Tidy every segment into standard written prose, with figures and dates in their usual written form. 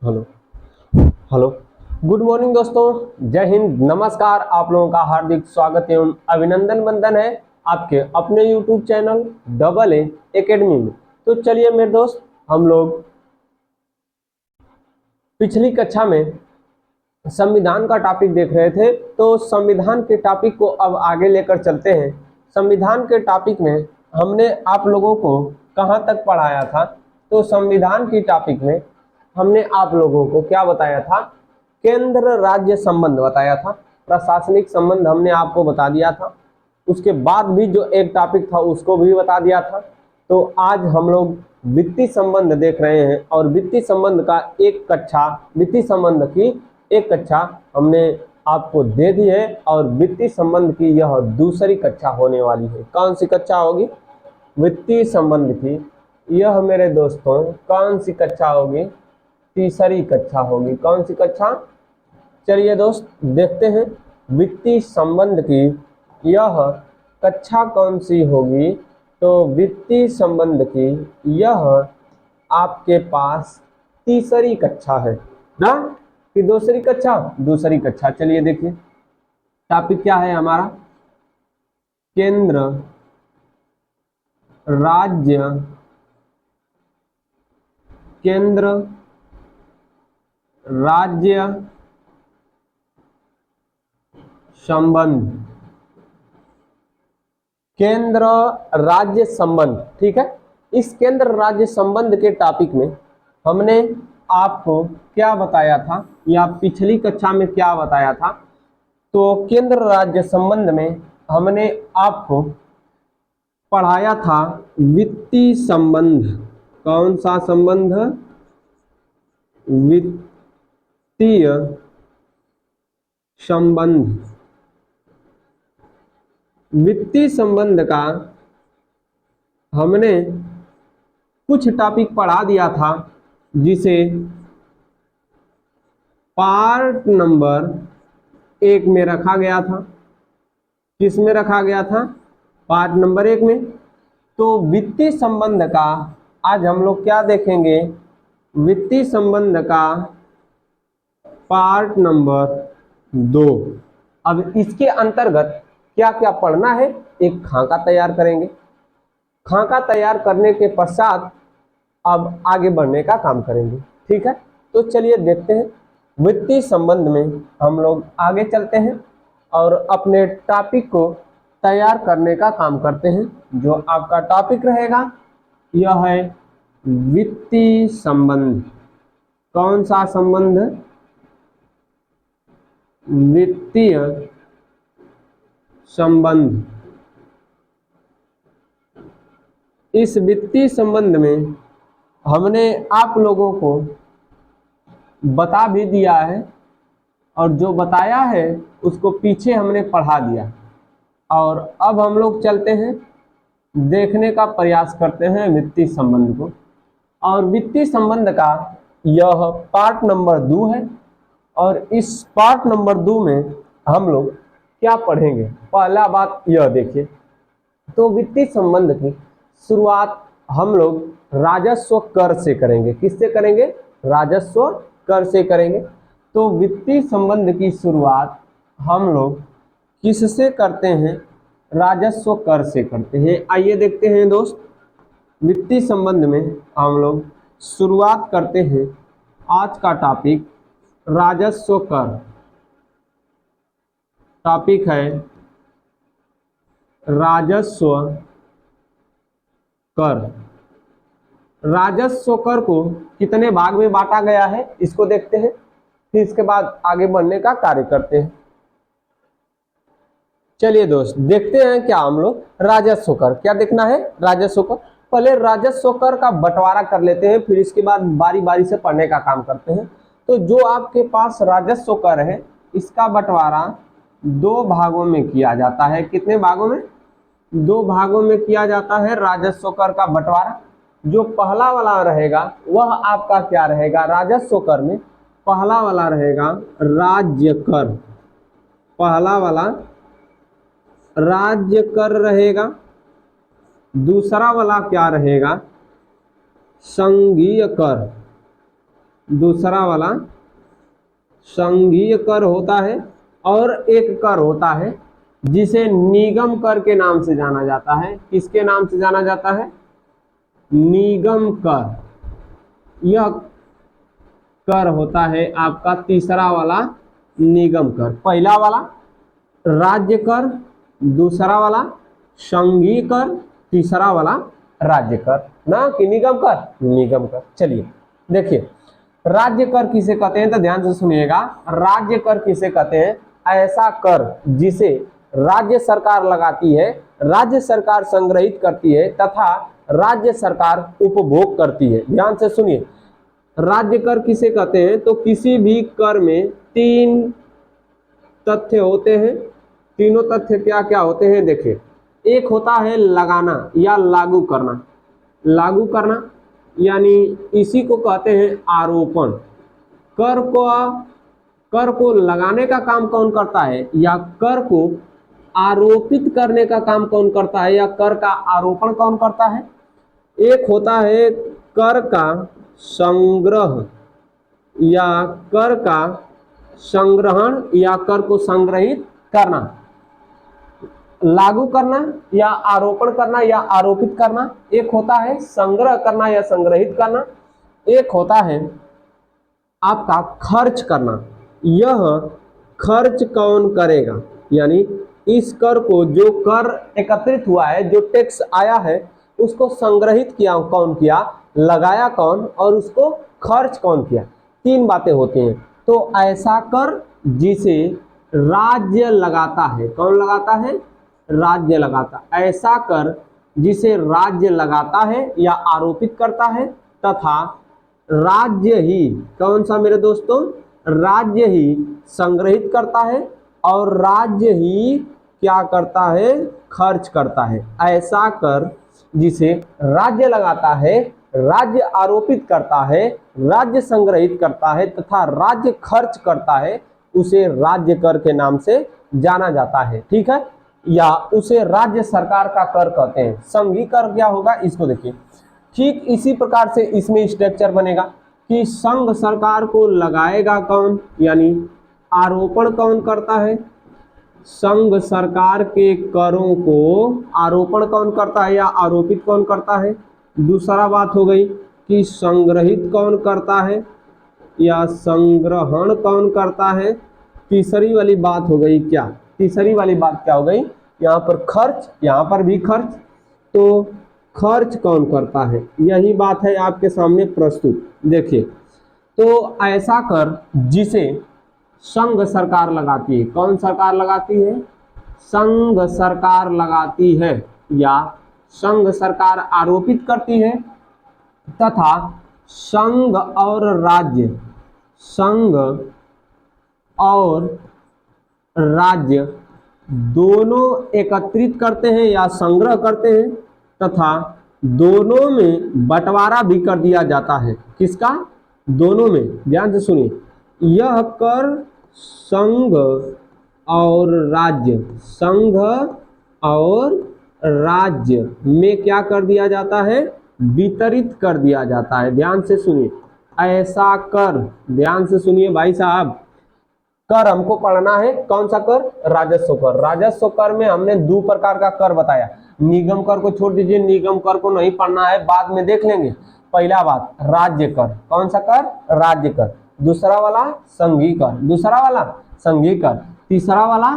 Hello hello. Good morning दोस्तों, जय हिंद, नमस्कार। आप लोगों का हार्दिक स्वागत एवं अभिनंदन बंदन है आपके अपने YouTube channel double A academy में। तो चलिए मेरे दोस्त, हम लोग पिछली कक्षा में संविधान का टॉपिक देख रहे थे, तो संविधान के टॉपिक को अब आगे लेकर चलते हैं। संविधान के टॉपिक में हमने आप लोगों को कहाँ तक पढ़ाया था? तो संविधान की टॉपिक में हमने आप लोगों को क्या बताया था? केंद्र राज्य संबंध बताया था, प्रशासनिक संबंध हमने आपको बता दिया था। उसके बाद भी जो एक टॉपिक था उसको भी बता दिया था। तो आज हम लोग वित्तीय संबंध देख रहे हैं और वित्तीय संबंध का वित्तीय संबंध की एक कक्षा हमने आपको दे दी है और वित्तीय संबंध की यह दूसरी कक्षा होने वाली है। कौन सी कक्षा होगी? वित्तीय संबंध की यह मेरे दोस्तों कौन सी कक्षा होगी? तीसरी कक्षा होगी। कौन सी कक्षा? चलिए दोस्त देखते हैं वित्तीय संबंध की यह कक्षा कौन सी होगी। तो वित्तीय संबंध की यह आपके पास तीसरी कक्षा है ना कि दूसरी कक्षा? दूसरी कक्षा। चलिए देखिए टॉपिक क्या है हमारा? केंद्र राज्य केंद्र राज्य संबंध। केंद्र राज्य संबंध, ठीक है। इस केंद्र राज्य संबंध के टॉपिक में हमने आपको क्या बताया था या पिछली कक्षा में क्या बताया था? तो केंद्र राज्य संबंध में हमने आपको पढ़ाया था वित्तीय संबंध। कौन सा संबंध? वित्तीय संबंध। वित्तीय संबंध का हमने कुछ टॉपिक पढ़ा दिया था, जिसे पार्ट नंबर 1 में रखा गया था। किस में रखा गया था? पार्ट नंबर 1 में। तो वित्तीय संबंध का आज हम लोग क्या देखेंगे? वित्तीय संबंध का पार्ट नंबर 2। अब इसके अंतर्गत क्या क्या पढ़ना है? एक खाका तैयार करेंगे। खाका तैयार करने के पश्चात अब आगे बढ़ने का काम करेंगे, ठीक है। तो चलिए देखते हैं वित्तीय संबंध में हम लोग आगे चलते हैं और अपने टॉपिक को तैयार करने का काम करते हैं। जो आपका टॉपिक रहेगा यह है वित्तीय संबंध। कौन सा संबंध? वित्तीय संबंध। इस वित्तीय संबंध में हमने आप लोगों को बता भी दिया है और जो बताया है उसको पीछे हमने पढ़ा दिया। और अब हम लोग चलते हैं, देखने का प्रयास करते हैं वित्तीय संबंध को। और वित्तीय संबंध का यह पार्ट नंबर 2 है और इस पार्ट नंबर 2 में हम लोग क्या पढ़ेंगे? पहला बात यह देखिए, तो वित्तीय संबंध की शुरुआत हम लोग राजस्व कर से करेंगे। किससे करेंगे? राजस्व कर से करेंगे। तो वित्तीय संबंध की शुरुआत हम लोग किससे करते हैं? राजस्व कर से करते हैं। आइए देखते हैं दोस्त, वित्तीय संबंध में हम लोग शुरुआत करते हैं। आज का टॉपिक राजस्व कर टॉपिक है। राजस्व कर। राजस्व कर को कितने भाग में बांटा गया है इसको देखते हैं, फिर इसके बाद आगे बढ़ने का कार्य करते हैं। चलिए दोस्त देखते हैं क्या हम लोग राजस्व कर क्या देखना है। राजस्व कर, पहले राजस्व कर का बंटवारा कर लेते हैं, फिर इसके बाद बारी बारी से पढ़ने का काम करते हैं। तो जो आपके पास राजस्व कर है इसका बंटवारा 2 भागों में किया जाता है। कितने भागों में? 2 भागों में किया जाता है राजस्व कर का बंटवारा। जो पहला वाला रहेगा वह आपका क्या रहेगा? राजस्व कर में पहला वाला रहेगा राज्य कर। पहला वाला राज्य कर रहेगा। दूसरा वाला क्या रहेगा? संघीय कर। दूसरा वाला संघीय कर होता है, और एक कर होता है जिसे निगम कर के नाम से जाना जाता है। किसके नाम से जाना जाता है? निगम कर। यह कर होता है आपका तीसरा वाला निगम कर। पहला वाला राज्य कर, दूसरा वाला संघीय कर, तीसरा वाला राज्य कर, ना कि निगम कर, निगम कर। चलिए देखिए, राज्य कर किसे कहते हैं, तो ध्यान से सुनिएगा। राज्य कर किसे कहते हैं? ऐसा कर जिसे राज्य सरकार लगाती है, राज्य सरकार संग्रहित करती है तथा राज्य सरकार उपभोग करती है। ध्यान से सुनिए, राज्य कर किसे कहते हैं? तो किसी भी कर में तीन तथ्य होते हैं। तीनों तथ्य क्या क्या होते हैं देखिए। एक होता है लगाना या लागू करना। लागू करना यानी इसी को कहते हैं आरोपण। कर को लगाने का काम कौन करता है, या कर को आरोपित करने का काम कौन करता है, या कर का आरोपण कौन करता है? एक होता है कर का संग्रह या कर का संग्रहण या कर को संग्रहित करना। लागू करना या आरोपण करना या आरोपित करना एक होता है, संग्रह करना या संग्रहित करना एक होता है आपका खर्च करना। यह खर्च कौन करेगा, यानी इस कर को, जो कर एकत्रित हुआ है, जो टैक्स आया है, उसको संग्रहित किया कौन किया, लगाया कौन, और उसको खर्च कौन किया। तीन बातें होती हैं। तो ऐसा कर जिसे राज्य लगाता है, कौन लगाता है? राज्य लगाता। ऐसा कर जिसे राज्य लगाता है या आरोपित करता है, तथा राज्य ही, कौन सा मेरे दोस्तों? राज्य ही संग्रहित करता है और राज्य ही क्या करता है? खर्च करता है। ऐसा कर जिसे राज्य लगाता है, राज्य आरोपित करता है, राज्य संग्रहित करता है तथा राज्य खर्च करता है, उसे राज्य कर के नाम से जाना जाता है। ठीक है, या उसे राज्य सरकार का कर कहते हैं। संघीय कर क्या होगा, इसको देखिए। ठीक इसी प्रकार से इसमें स्ट्रक्चर बनेगा कि संघ सरकार को लगाएगा कौन, यानी आरोपण कौन करता है? संघ सरकार के करों को आरोपण कौन करता है या आरोपित कौन करता है? दूसरा बात हो गई कि संग्रहित कौन करता है या संग्रहण कौन करता है। तीसरी वाली बात हो गई क्या? तीसरी वाली बात क्या हो गई? यहाँ पर खर्च, यहाँ पर भी खर्च। तो खर्च कौन करता है, यही बात है आपके सामने प्रस्तुत। देखिए, तो ऐसा कर जिसे संघ सरकार लगाती है, कौन सरकार लगाती है? संघ सरकार लगाती है या संघ सरकार आरोपित करती है, तथा संघ और राज्य, संघ और राज्य दोनों एकत्रित करते हैं या संग्रह करते हैं, तथा दोनों में बंटवारा भी कर दिया जाता है। किसका? दोनों में। ध्यान से सुनिए, यह कर संघ और राज्य, संघ और राज्य में क्या कर दिया जाता है? वितरित कर दिया जाता है। ध्यान से सुनिए, ऐसा कर, ध्यान से सुनिए भाई साहब, कर हमको पढ़ना है। कौन सा कर? राजस्व कर। राजस्व कर में हमने दो प्रकार का कर बताया। निगम कर को छोड़ दीजिए, निगम कर को नहीं पढ़ना है, बाद में देख लेंगे। पहला बात राज्य कर। कौन सा कर? राज्य कर। दूसरा वाला संघीय कर, दूसरा वाला संघीय कर। तीसरा वाला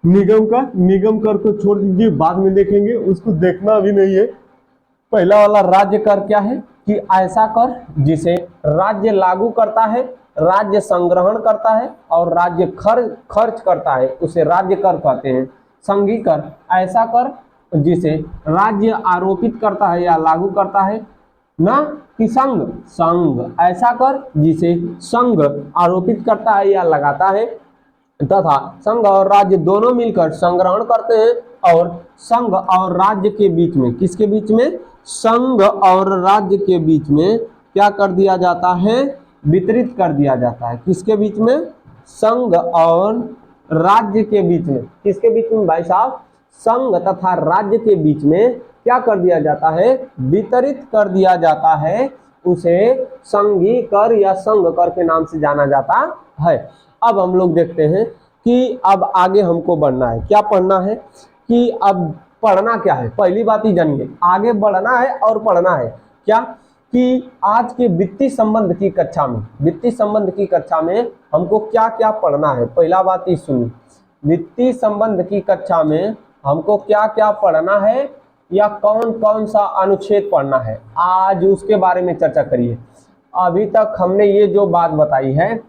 निगम कर। निगम कर को छोड़ दीजिए, बाद में देखेंगे, उसको देखना भी नहीं है। पहला वाला राज्य कर क्या है कि ऐसा कर जिसे राज्य लागू करता है, राज्य संग्रहण करता है और राज्य खर्च करता है, उसे राज्य कर कहते हैं। संघीय कर ऐसा कर जिसे राज्य आरोपित करता है या लागू करता है, ना कि संघ ऐसा कर जिसे संघ आरोपित करता है या लगाता है, तथा संघ और राज्य दोनों मिलकर संग्रहण करते हैं और संघ और राज्य के बीच में, किसके बीच में? संघ और राज्य के बीच में क्या कर दिया जाता है? वितरित कर दिया जाता है। किसके बीच में? संघ और राज्य के बीच में। किसके बीच में भाई साहब? संघ तथा राज्य के बीच में क्या कर दिया जाता है? वितरित कर दिया जाता है उसे संघी कर या संघ कर के नाम से जाना जाता है। अब हम लोग देखते हैं कि अब आगे हमको बढ़ना है। क्या पढ़ना है कि अब पढ़ना क्या है, पहली बात ही जानिए, आगे बढ़ना है और पढ़ना है क्या कि आज के वित्तीय संबंध की कक्षा में, वित्तीय संबंध की कक्षा में हमको क्या क्या पढ़ना है। पहला बात ही सुनिए, वित्तीय संबंध की कक्षा में हमको क्या क्या पढ़ना है या कौन कौन सा अनुच्छेद पढ़ना है, आज उसके बारे में चर्चा करिए। अभी तक हमने ये जो बात बताई है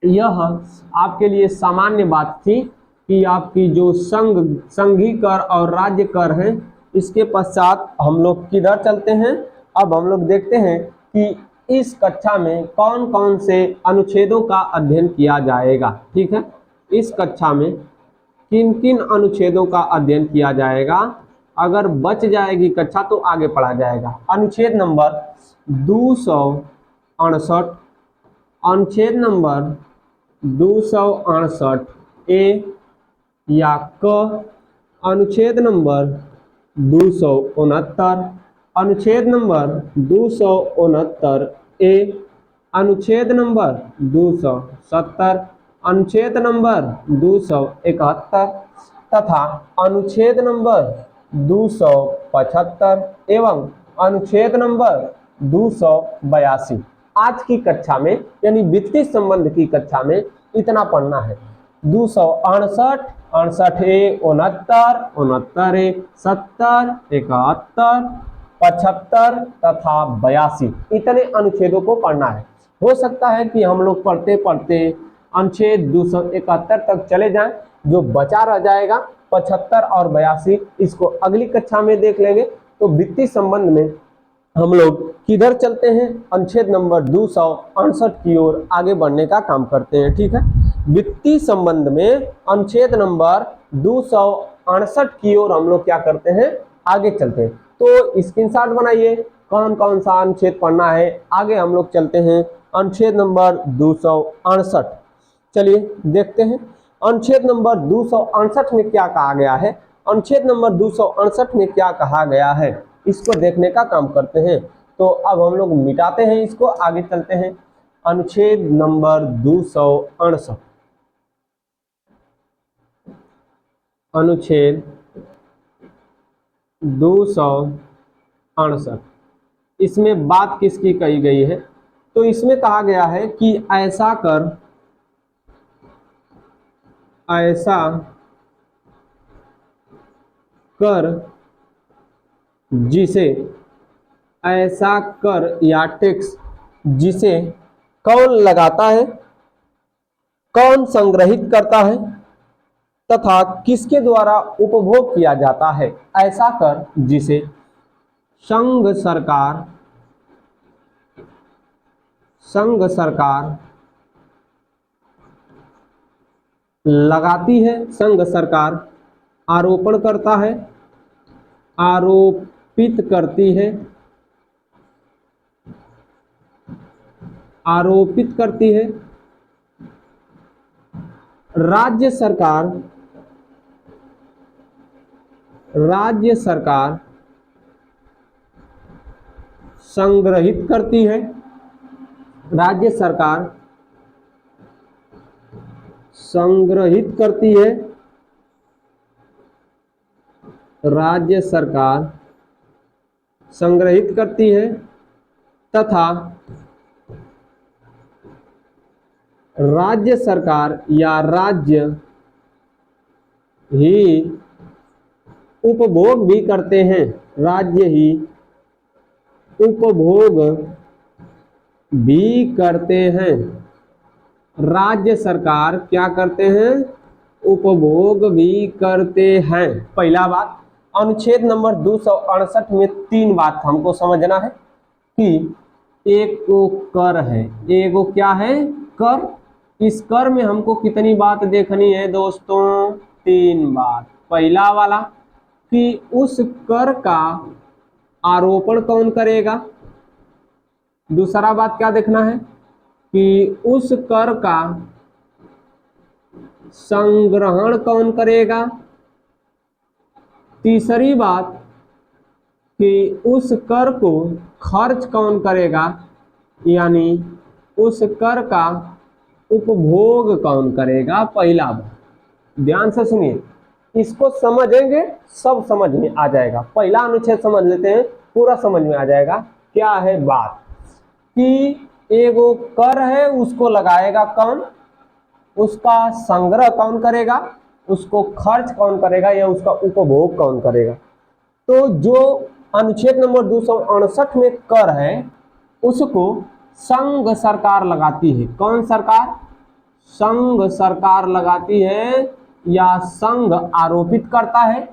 यह आपके लिए सामान्य बात थी कि आपकी जो संघी कर और राज्य कर है, इसके पश्चात हम लोग किधर चलते हैं। अब हम लोग देखते हैं कि इस कक्षा में कौन कौन से अनुच्छेदों का अध्ययन किया जाएगा। ठीक है, इस कक्षा में किन किन अनुच्छेदों का अध्ययन किया जाएगा, अगर बच जाएगी कक्षा तो आगे पढ़ा जाएगा। अनुच्छेद नंबर 268, अनुच्छेद नंबर 268 ए या क, अनुच्छेद नंबर 269, अनुच्छेद नंबर 269 ए, अनुच्छेद नंबर 270, अनुच्छेद नंबर 271 तथा अनुच्छेद नंबर 275 एवं अनुच्छेद नंबर 282। आज की कक्षा में यानी वित्तीय संबंध की कक्षा में इतना पढ़ना है। 268, 68 ए, 69, 69 ए, 70, 71, 75 तथा 82 इतने अनुच्छेदों को पढ़ना है। हो सकता है कि हम लोग पढ़ते पढ़ते अनुच्छेद 271 तक चले जाएं, जो बचा रह जाएगा 75 और 82 इसको अगली कक्षा में देख लेंगे। तो वित्तीय संबंध में हम लोग किधर चलते हैं, अनुच्छेद नंबर 268 की ओर आगे बढ़ने का काम करते हैं। ठीक है, वित्तीय संबंध में अनुच्छेद नंबर 268 की ओर हम लोग क्या करते हैं, आगे चलते हैं। तो स्क्रीनशॉट बनाइए कौन कौन सा अनुच्छेद पढ़ना है। आगे हम लोग चलते हैं अनुच्छेद नंबर 268। चलिए देखते हैं अनुच्छेद नंबर 268 में क्या कहा गया है। अनुच्छेद नंबर 268 में क्या कहा गया है इसको देखने का काम करते हैं। तो अब हम लोग मिटाते हैं इसको, आगे चलते हैं। अनुच्छेद नंबर 268, अनुच्छेद 268 इसमें बात किसकी कही गई है, तो इसमें कहा गया है कि ऐसा कर जिसे, ऐसा कर या टैक्स जिसे कौन लगाता है, कौन संग्रहित करता है तथा किसके द्वारा उपभोग किया जाता है। ऐसा कर जिसे संघ सरकार लगाती है, संघ सरकार आरोपण करता है, आरोपित करती है, आरोपित करती है। राज्य सरकार संग्रहित करती है, राज्य सरकार संग्रहित करती है, राज्य सरकार संग्रहित करती है तथा राज्य सरकार या राज्य ही उपभोग भी करते हैं, राज्य ही उपभोग भी करते हैं। राज्य सरकार क्या करते हैं, उपभोग भी करते हैं। पहला बात, अनुच्छेद नंबर 268 में 3 बात हमको समझना है कि एक को कर है, एक को क्या है, कर। इस कर में हमको कितनी बात देखनी है दोस्तों, 3 बात। पहला वाला कि उस कर का आरोपण कौन करेगा। दूसरा बात क्या देखना है कि उस कर का संग्रहण कौन करेगा। तीसरी बात कि उस कर को खर्च कौन करेगा, यानी उस कर का उपभोग कौन करेगा। पहला बात ध्यान से सुनिए, इसको समझेंगे सब समझ में आ जाएगा। पहला अनुच्छेद समझ लेते हैं, पूरा समझ में आ जाएगा। क्या है बात कि एगो कर है, उसको लगाएगा कौन, उसका संग्रह कौन करेगा, उसको खर्च कौन करेगा या उसका उपभोग कौन करेगा। तो जो अनुच्छेद नंबर 268 में कर है उसको संघ सरकार लगाती है। कौन सरकार? संघ सरकार लगाती है या संघ आरोपित करता है।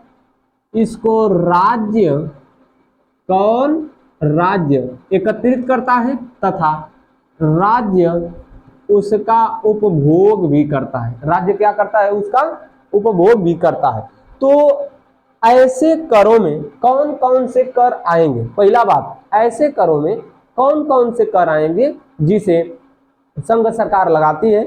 इसको राज्य, कौन? राज्य एकत्रित करता है तथा राज्य उसका उपभोग भी करता है। राज्य क्या करता है? उसका उपभोग भी करता है। तो ऐसे करों में कौन कौन से कर आएंगे? पहला बात, ऐसे करों में कौन कौन से कर आएंगे जिसे संघ सरकार लगाती है,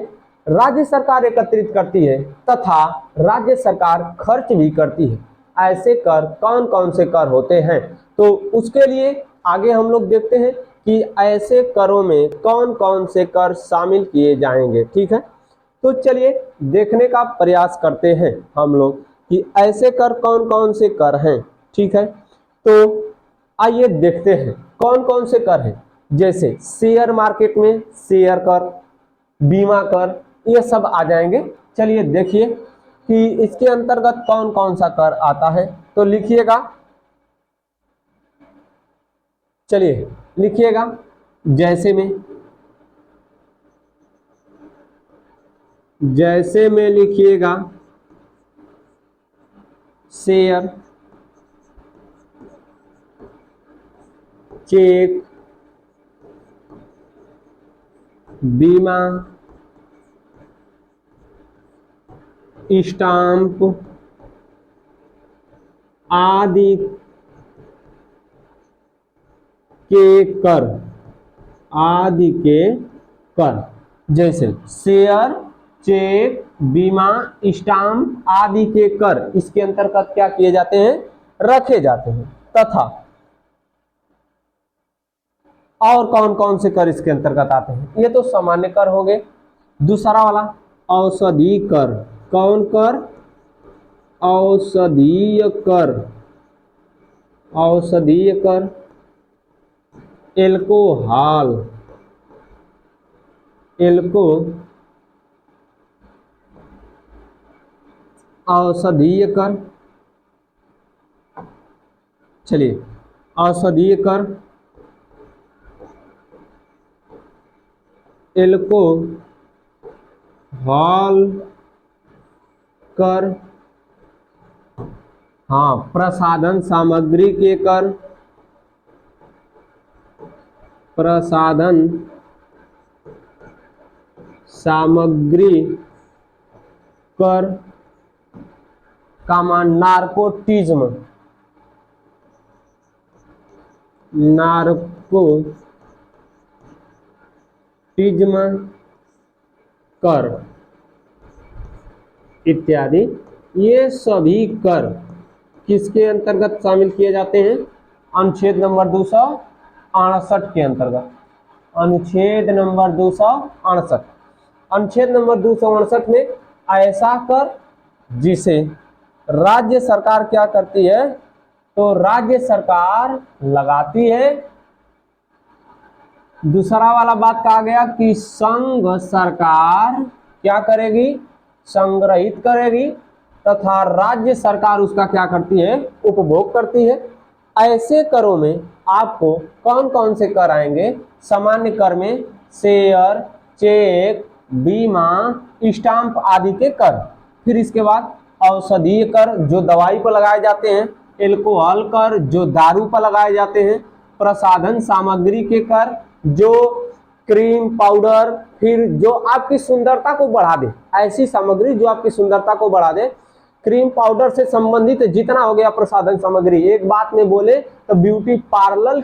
राज्य सरकार एकत्रित करती है तथा राज्य सरकार खर्च भी करती है। ऐसे कर कौन कौन से कर होते हैं? तो उसके लिए आगे हम लोग देखते हैं कि ऐसे करों में कौन कौन से कर शामिल किए जाएंगे। ठीक है, तो चलिए देखने का प्रयास करते हैं हम लोग कि ऐसे कर कौन कौन से कर हैं। ठीक है, तो आइए देखते हैं कौन कौन से कर हैं। जैसे शेयर मार्केट में शेयर कर, बीमा कर, ये सब आ जाएंगे। चलिए देखिए कि इसके अंतर्गत कौन कौन सा कर आता है, तो लिखिएगा। चलिए लिखिएगा, जैसे में लिखिएगा शेयर, चेक, बीमा, स्टाम्प आदि के कर, आदि के कर। जैसे शेयर, चेक, बीमा, स्टाम्प आदि के कर इसके अंतर्गत क्या किए जाते हैं? रखे जाते हैं। तथा और कौन कौन से कर इसके अंतर्गत आते हैं? ये तो सामान्य कर हो गए। दूसरा वाला औषधि कर। कौन कर? औषधीय कर। औषधीय कर, एल्कोहल, औषधीय कर। चलिए औषधीय कर, एल्कोहल कर, हाँ, प्रसाधन सामग्री के कर, प्रसाधन सामग्री कर, कामा नारकोटिज्म, कर इत्यादि। ये सभी कर किसके अंतर्गत शामिल किए जाते हैं? अनुच्छेद नंबर 268 के अंतर्गत। अनुच्छेद नंबर 268, अनुच्छेद नंबर 268 में ऐसा कर जिसे राज्य सरकार क्या करती है? तो राज्य सरकार लगाती है। दूसरा वाला बात कहा गया कि संघ सरकार क्या करेगी? संग्रहित करेगी तथा राज्य सरकार उसका क्या करती है? उपभोग करती है। ऐसे करों में आपको कौन कौन से कर आएंगे? सामान्य कर में शेयर, चेक, बीमा, स्टाम्प आदि के कर। फिर इसके बाद औषधीय कर जो दवाई पर लगाए जाते हैं, एल्कोहल कर जो दारू पर लगाए जाते हैं, प्रसाधन सामग्री के कर जो क्रीम, पाउडर, फिर जो आपकी सुंदरता को बढ़ा दे, ऐसी सामग्री जो आपकी सुंदरता को बढ़ा दे। क्रीम पाउडर से संबंधित जितना हो गया प्रसाधन सामग्री, एक बात में बोले तो ब्यूटी पार्लर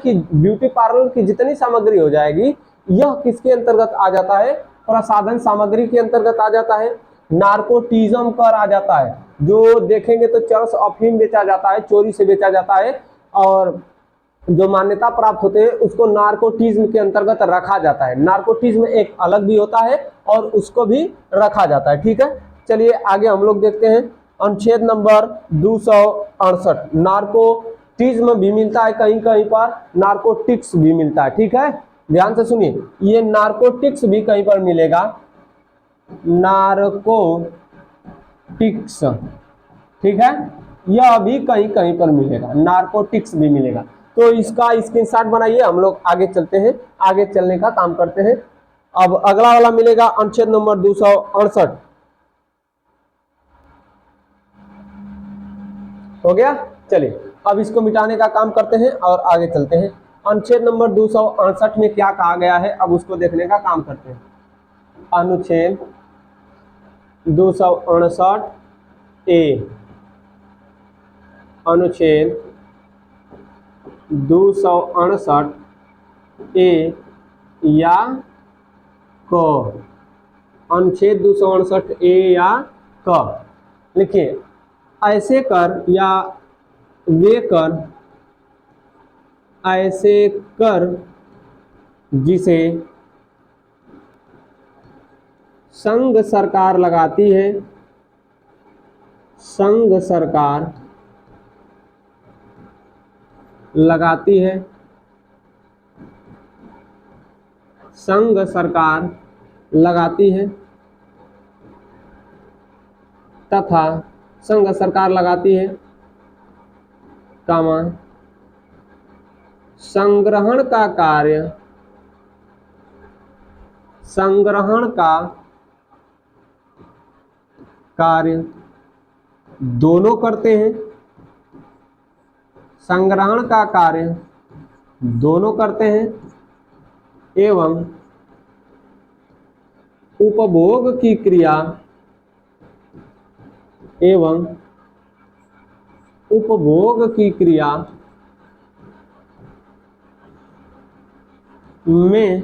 की जितनी सामग्री हो जाएगी, यह किसके अंतर्गत आ जाता है? प्रसाधन सामग्री के अंतर्गत आ जाता है। नार्कोटिज्म कर आ जाता है, जो देखेंगे तो चरस अफीम बेचा जाता है, चोरी से बेचा जाता है। और जो मान्यता प्राप्त होते हैं उसको नार्कोटिज्म के अंतर्गत रखा जाता है। नार्कोटिज्म एक अलग भी होता है और उसको भी रखा जाता है। ठीक है, चलिए आगे हम लोग देखते हैं अनुच्छेद नंबर 268। नार्कोटिज्म भी मिलता है कहीं कहीं पर, नार्कोटिक्स भी मिलता है। ठीक है, ध्यान से सुनिए, ये नार्कोटिक्स भी कहीं पर मिलेगा, नार्कोटिक्स। ठीक है, यह भी कहीं कहीं पर मिलेगा, नार्कोटिक्स भी मिलेगा। तो इसका स्क्रीनशॉट बनाइए, हम लोग आगे चलते हैं, आगे चलने का काम करते हैं। अब अगला वाला मिलेगा अनुच्छेद नंबर 268। हो गया, चलिए अब इसको मिटाने का काम करते हैं और आगे चलते हैं। अनुच्छेद नंबर 268 में क्या कहा गया है, अब उसको देखने का काम करते हैं। अनुच्छेद 268 ए, अनुच्छेद 268 ए या क, अनुच्छेद 268 ए या क लिखिए, ऐसे कर या वे कर, ऐसे कर जिसे संघ सरकार लगाती है, संघ सरकार लगाती है, संघ सरकार लगाती है तथा संघ सरकार लगाती है, कामा संग्रहण का कार्य, संग्रहण का कार्य दोनों करते हैं, संग्रहण का कार्य दोनों करते हैं एवं उपभोग की क्रिया, एवं उपभोग की क्रिया में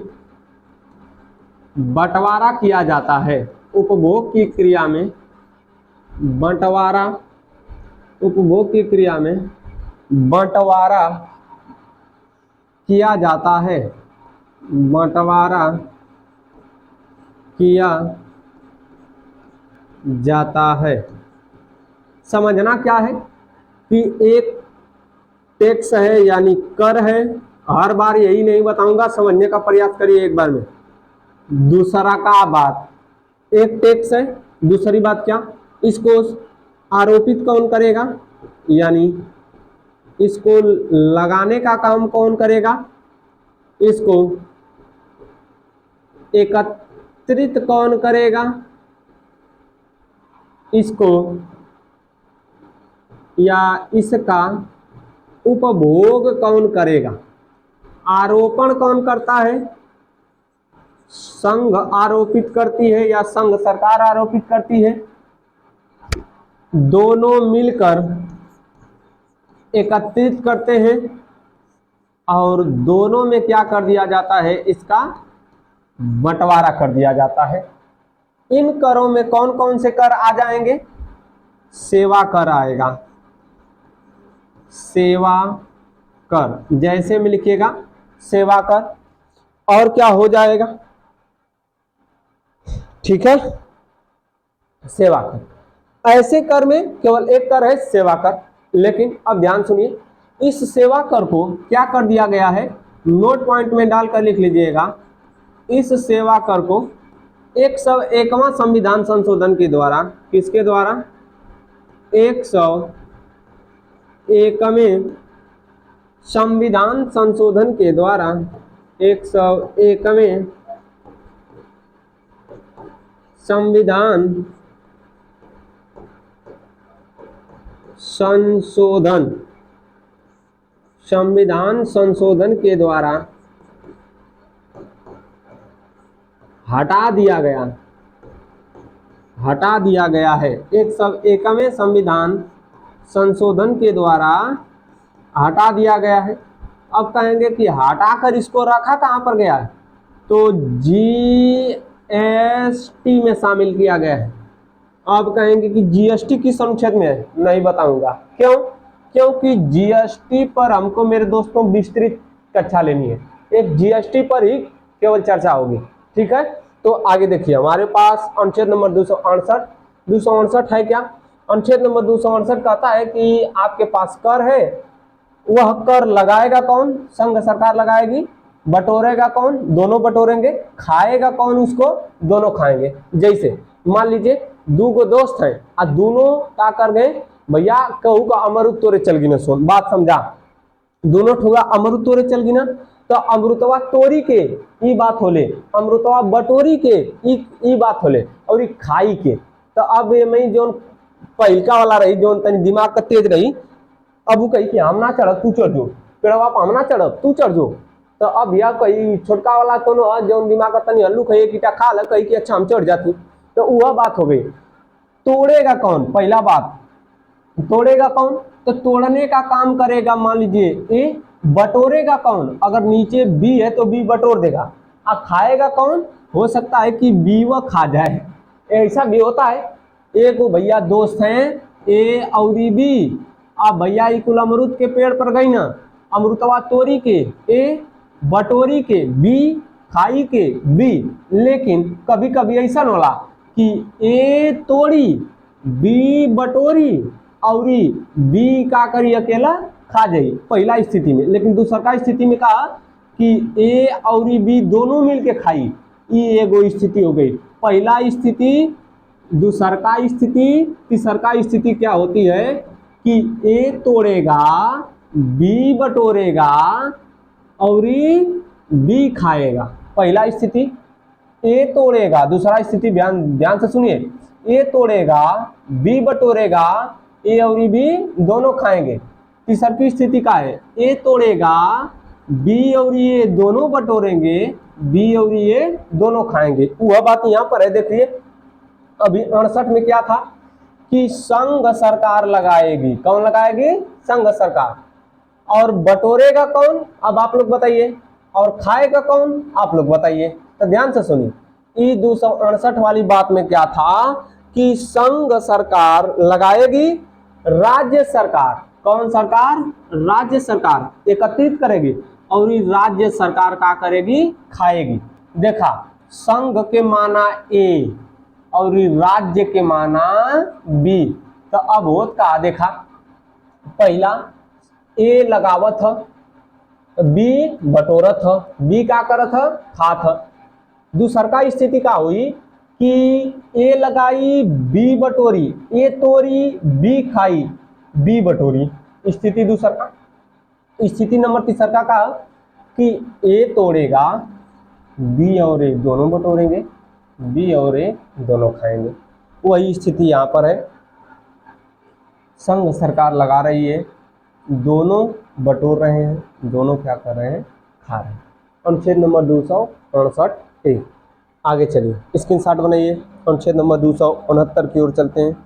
बंटवारा किया जाता है। उपभोग की क्रिया में बंटवारा, उपभोग की क्रिया में बंटवारा किया जाता है, बंटवारा किया जाता है। समझना क्या है कि एक टैक्स है यानी कर है, हर बार यही नहीं बताऊंगा, समझने का प्रयास करिए एक बार में। दूसरा का बात, एक टैक्स है, दूसरी बात क्या, इसको आरोपित कौन करेगा, यानी इसको लगाने का काम कौन करेगा, इसको एकत्रित कौन करेगा, इसको या इसका उपभोग कौन करेगा। आरोपण कौन करता है, संघ आरोपित करती है या संघ सरकार आरोपित करती है, दोनों मिलकर एकत्रित करते हैं और दोनों में क्या कर दिया जाता है, इसका बंटवारा कर दिया जाता है। इन करों में कौन कौन से कर आ जाएंगे, सेवा कर आएगा, सेवा कर, जैसे में लिखिएगा सेवा कर, और क्या हो जाएगा, ठीक है, सेवा कर। ऐसे कर में केवल एक कर है, सेवा कर। लेकिन अब ध्यान सुनिए, इस सेवा कर को क्या कर दिया गया है, नोट पॉइंट में डालकर लिख लीजिएगा। इस सेवा कर को 101वां संविधान संशोधन के द्वारा, किसके द्वारा, 101वें संविधान संशोधन के द्वारा, 101वें संविधान संशोधन, संविधान संशोधन के द्वारा हटा दिया गया, हटा दिया गया है। 101वें संविधान संशोधन के द्वारा हटा दिया गया है। अब कहेंगे कि हटाकर इसको रखा कहाँ पर गया है, तो जीएसटी में शामिल किया गया है। अब कहेंगे कि जीएसटी किस अनुच्छेद में है, नहीं बताऊंगा, क्यों, क्योंकि जीएसटी पर हमको मेरे दोस्तों विस्तृत कक्षा लेनी है, एक जीएसटी पर ही केवल चर्चा होगी। ठीक है, तो आगे देखिए हमारे पास अनुच्छेद नंबर 268 है क्या? अनुच्छेद नंबर 268 कहता है कि आपके पास कर है, वह कर लगाएगा कौन? संघ सरकार लगाएगी। बटोरेगा कौन? दोनों बटोरेंगे। खाएगा कौन उसको? दोनों खाएंगे। जैसे मान लीजिए दो गो दोस्त हैं और दोनों क्या कर गए भैया, कहू का अमरुद तोरे चल गिना। सोन बात समझा, दोनों ठुआ अमरुद तोरे चल गिना, तो अमृतवा तोरी के ई बात होले, अमृतवा बटोरी के ई बात होले, और ई खाई के। तो अब मैं जो पहिलका वाला रही, जो तनी दिमाग का तेज रही, अब वो कही कि हम ना चढ़ तू चढ़ जो, पेड़वा हम ना चढ़ तू चढ़ जो। तो अब यह कही छोटका वाला कोनो जो दिमाग का तनी हल्लू कही कि खा ल, कही कि अच्छा हम चढ़ जाती। तो वह बात हो गई। तोड़ेगा कौन? पहला बात, तोड़ेगा कौन? तो तोड़ने का काम करेगा मान लीजिए ए। बटोरेगा कौन? अगर नीचे बी है तो बी बटोर देगा। अब खाएगा कौन? हो सकता है कि बी वो खा जाए, ऐसा भी होता है। एक भैया दोस्त हैं ए और बी, अब भैया कुल अमरूद के पेड़ पर गई ना, अमृतवा तोरी के ए, बटोरी के बी, खाई के बी। लेकिन कभी कभी ऐसा होला कि ए तोड़ी, बी बटोरी और बी का करी अकेला खा जाई पहला स्थिति में। लेकिन दूसरा स्थिति में कहा कि ए और बी दोनों मिलके खाई, ये एगो स्थिति हो गई। पहला स्थिति, दूसरा स्थिति, तीसरा स्थिति क्या होती है कि ए तोड़ेगा, बी बटोरेगा और बी खाएगा। पहला स्थिति ए तोड़ेगा, दूसरा स्थिति ध्यान से सुनिए, ए तोड़ेगा, बी बटोरेगा, ए और बी दोनों खाएंगे। तीसरी स्थिति का है ए तोड़ेगा, बी और ये दोनों बटोरेंगे, बी और ये दोनों खाएंगे। वह बात यहाँ पर है, देखिए अभी 68 में क्या था कि संघ सरकार लगाएगी। कौन लगाएगी? संघ सरकार। और बटोरेगा कौन? अब आप लोग बताइए। और खाएगा कौन? आप लोग बताइए। तो ध्यान से सुनिए, ई 268 वाली बात में क्या था कि संघ सरकार लगाएगी, राज्य सरकार, कौन सरकार? राज्य सरकार एकत्रित करेगी और राज्य सरकार क्या करेगी? खाएगी। देखा, संघ के माना ए और राज्य के माना बी। तो अब होत का देखा, पहला ए लगावत ह, बी बटोरत ह, बी का करत ह? खात ह। दूसरा स्थिति का हुई कि ए लगाई, बी बटोरी, ए तोरी, बी खाई, बी बटोरी। स्थिति दूसरा। स्थिति नंबर तीसरा का कि ए तोड़ेगा, बी और ए दोनों बटोरेंगे, बी और ए दोनों खाएंगे। वही स्थिति यहाँ पर है, संघ सरकार लगा रही है, दोनों बटोर रहे हैं, दोनों क्या कर रहे हैं? खा रहे हैं। अनुच्छेद नंबर 268 ए। आगे चलिए स्क्रीनशॉट बनाइए, अनुच्छेद नंबर 269 की ओर चलते हैं।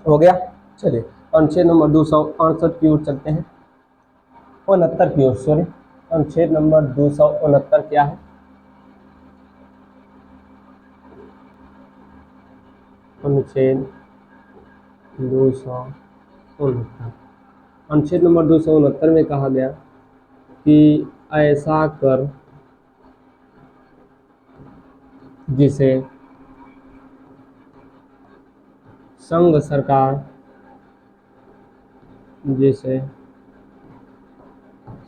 हो गया, चलिए अनुच्छेद नंबर 268 की ओर चलते हैं, 69 की ओर, सॉरी अनुच्छेद नंबर 269 क्या है? अनुच्छेद 269, अनुच्छेद नंबर 269 में कहा गया कि ऐसा कर जिसे संघ सरकार, जिसे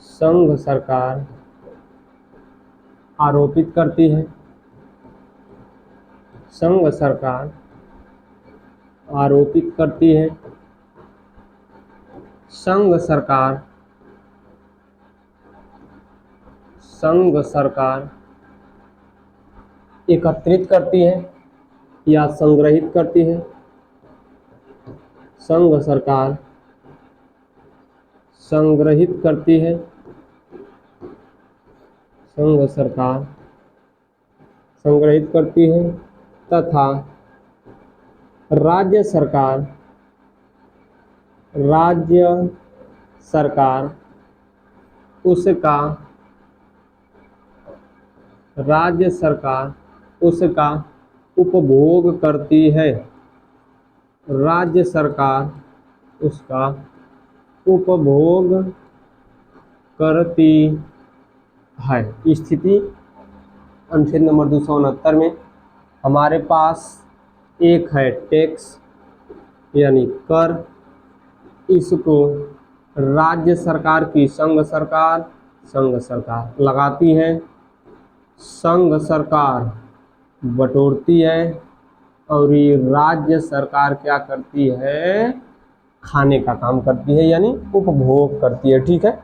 संघ सरकार आरोपित करती है, संघ सरकार आरोपित करती है, संघ सरकार एकत्रित करती है या संग्रहित करती है, संघ सरकार संग्रहित करती है, संघ सरकार संग्रहित करती है तथा राज्य सरकार उसका, राज्य सरकार उसका उपभोग करती है। राज्य सरकार उसका उपभोग करती है। स्थिति अनुच्छेद नंबर 269 में हमारे पास एक है टैक्स यानी कर, इसको राज्य सरकार की संघ सरकार लगाती है, संघ सरकार बटोरती है और ये राज्य सरकार क्या करती है, खाने का काम करती है यानी उपभोग करती है। ठीक है,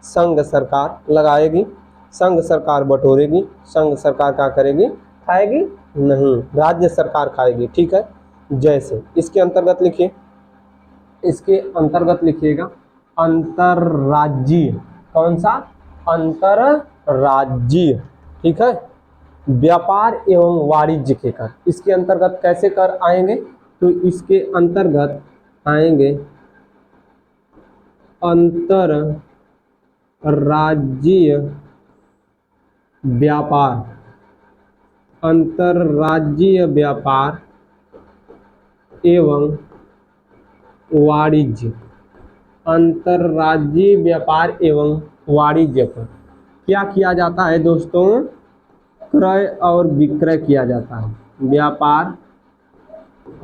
संघ सरकार लगाएगी, संघ सरकार बटोरेगी, संघ सरकार क्या करेगी, खाएगी नहीं, राज्य सरकार खाएगी। ठीक है, जैसे इसके अंतर्गत लिखिए, इसके अंतर्गत लिखिएगा अंतरराज्यीय, कौन सा, अंतरराज्यीय। ठीक है, व्यापार एवं वाणिज्य के कर, इसके अंतर्गत कैसे कर आएंगे, तो इसके अंतर्गत आएंगे अंतरराज्यीय व्यापार, अंतरराज्यीय व्यापार एवं वाणिज्य, अंतरराज्यीय व्यापार एवं वाणिज्य पर क्या किया जाता है दोस्तों, क्रय और विक्रय किया जाता है। व्यापार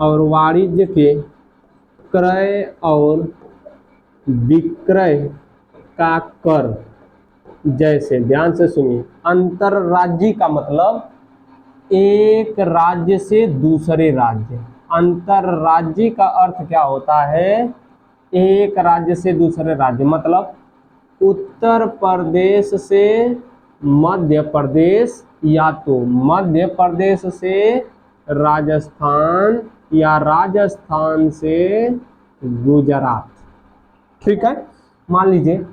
और वाणिज्य के क्रय और विक्रय का कर, जैसे ध्यान से सुनिए, अंतरराज्यीय का मतलब एक राज्य से दूसरे राज्य, अंतरराज्यीय का अर्थ क्या होता है, एक राज्य से दूसरे राज्य, मतलब उत्तर प्रदेश से मध्य प्रदेश या तो मध्य प्रदेश से राजस्थान या राजस्थान से गुजरात। ठीक है, मान लीजिए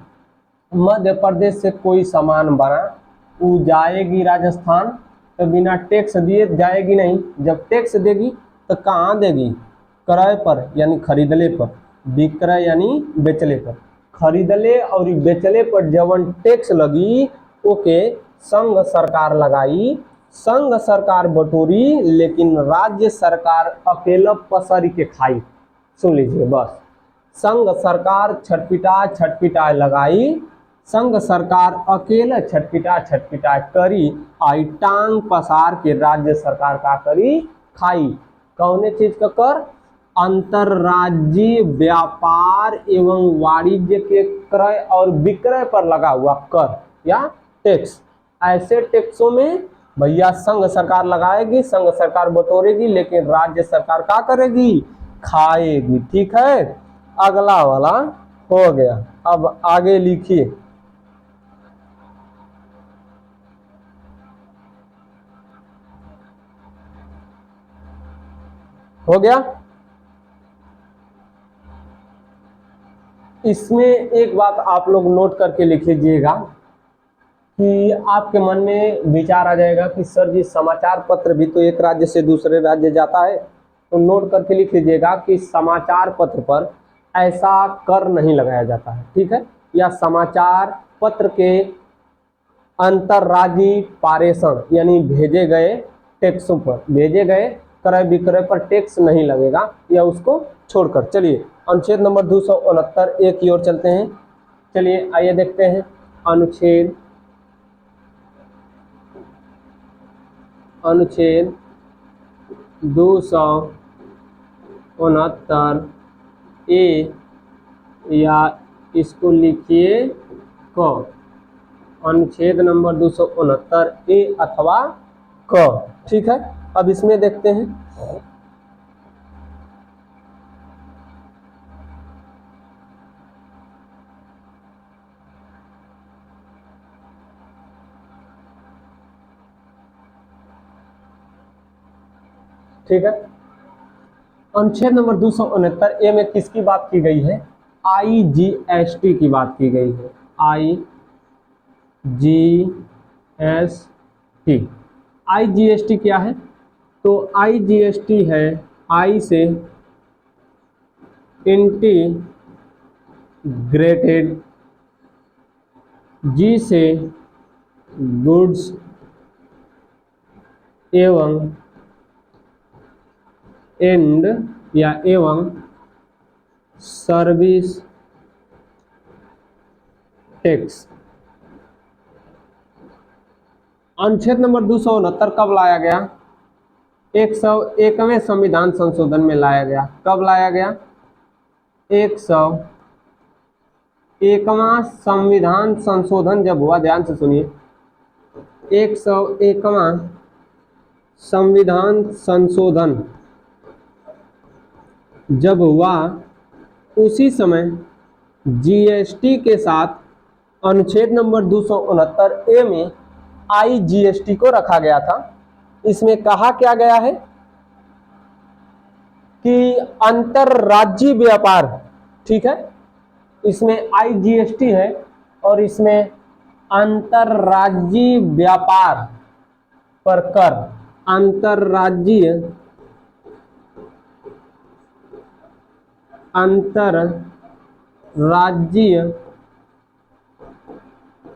मध्य प्रदेश से कोई सामान बना, वो जाएगी राजस्थान तो बिना टैक्स दिए जाएगी नहीं, जब टैक्स देगी तो कहाँ देगी, क्रय पर यानी खरीदले पर, विक्रय यानी बेचले पर, खरीदले और बेचले पर जवन टैक्स लगी ओके संघ सरकार लगाई, संघ सरकार बटोरी, लेकिन राज्य सरकार अकेला पसरी के खाई। सुन लीजिए बस, संघ सरकार छटपिटा लगाई, संघ सरकार अकेले छटपिटा करी, आई टांग पसार के राज्य सरकार का करी, खाई। कौने चीज का कर, अंतरराज्यीय व्यापार एवं वाणिज्य के क्रय और विक्रय पर लगा हुआ कर या टैक्स। ऐसे टैक्सों में भैया संघ सरकार लगाएगी, संघ सरकार बटोरेगी, लेकिन राज्य सरकार क्या करेगी, खाएगी। ठीक है, अगला वाला हो गया, अब आगे लिखिए, हो गया। इसमें एक बात आप लोग नोट करके लिख लीजिएगा कि आपके मन में विचार आ जाएगा कि सर जी समाचार पत्र भी तो एक राज्य से दूसरे राज्य जाता है, तो नोट करके लिख लीजिएगा कि समाचार पत्र पर ऐसा कर नहीं लगाया जाता है। ठीक है, या समाचार पत्र के अंतरराज्यीय पारेषण यानी भेजे गए टैक्सों पर, भेजे गए क्रय विक्रय पर टैक्स नहीं लगेगा, या उसको छोड़कर। चलिए अनुच्छेद नंबर 269 एक की ओर चलते हैं। चलिए आइए देखते हैं अनुच्छेद 269 ए, या इसको लिखिए क, अनुच्छेद नंबर 269 ए अथवा क। ठीक है, अब इसमें देखते हैं, ठीक है, अनुच्छेद नंबर 269 ए में किसकी बात की गई है, IGST की बात की गई है, IGST। IGST क्या है, तो IGST है आई से इंटीग्रेटेड, जी से गुड्स एवं एंड या एवं सर्विस टैक्स। अनुच्छेद नंबर 269 कब लाया गया? 101वें संविधान संशोधन में लाया गया। कब लाया गया? 101वां संविधान संशोधन जब हुआ, ध्यान से सुनिए, 101वां संविधान संशोधन जब हुआ, उसी समय जीएसटी के साथ अनुच्छेद नंबर 269A में आईजीएसटी को रखा गया था। इसमें कहा क्या गया है कि अंतरराज्यीय व्यापार, ठीक है, इसमें आईजीएसटी है और इसमें अंतरराज्यीय व्यापार पर कर, अंतरराज्यीय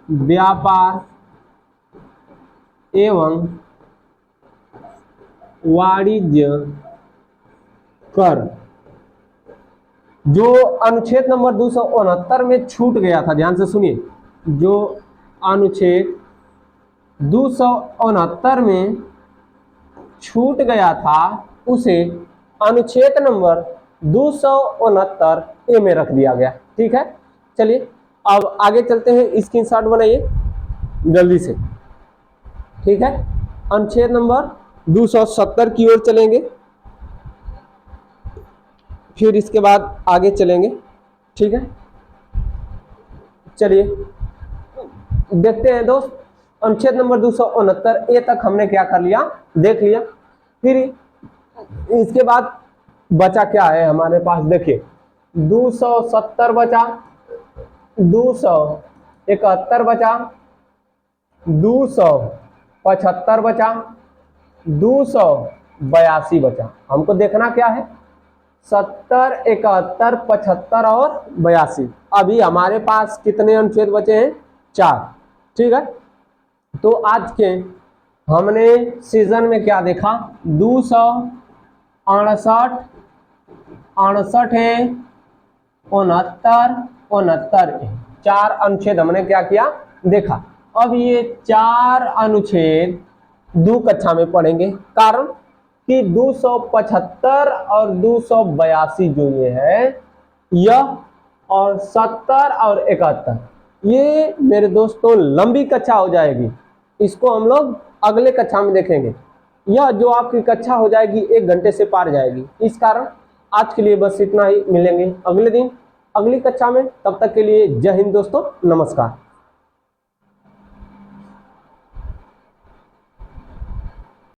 व्यापार एवं वाणिज्य कर जो अनुच्छेद नंबर 269 में छूट गया था, ध्यान से सुनिए, जो अनुच्छेद 269 में छूट गया था उसे अनुच्छेद नंबर 269A में रख दिया गया। ठीक है, चलिए अब आगे चलते हैं, स्क्रीनशॉट बनाइए जल्दी से। ठीक है, अनुच्छेद नंबर 270 की ओर चलेंगे, फिर इसके बाद आगे चलेंगे। ठीक है, चलिए देखते हैं दोस्त, अनुच्छेद नंबर 269A तक हमने क्या कर लिया, देख लिया। फिर इसके बाद बचा क्या है हमारे पास, देखिए 270 बचा, 271 बचा, 275 बचा, 282 बचा। हमको देखना क्या है, 70, 71, 75 और 82। अभी हमारे पास कितने अनुच्छेद बचे हैं? 4। ठीक है, तो आज के हमने सीजन में क्या देखा, 268 है, 69 है, 4 अनुच्छेद हमने क्या किया, देखा। अब ये 4 अनुच्छेद 2 कक्षा में पढ़ेंगे, कारण कि 275 और 282 जो ये है, यह और 70 और 71, ये मेरे दोस्तों लंबी कक्षा हो जाएगी, इसको हम लोग अगले कक्षा में देखेंगे। यह जो आपकी कक्षा हो जाएगी 1 घंटे से पार जाएगी। इस कारण आज के लिए बस इतना ही, मिलेंगे अगले दिन अगली कक्षा में। तब तक के लिए जय हिंद दोस्तों, नमस्कार।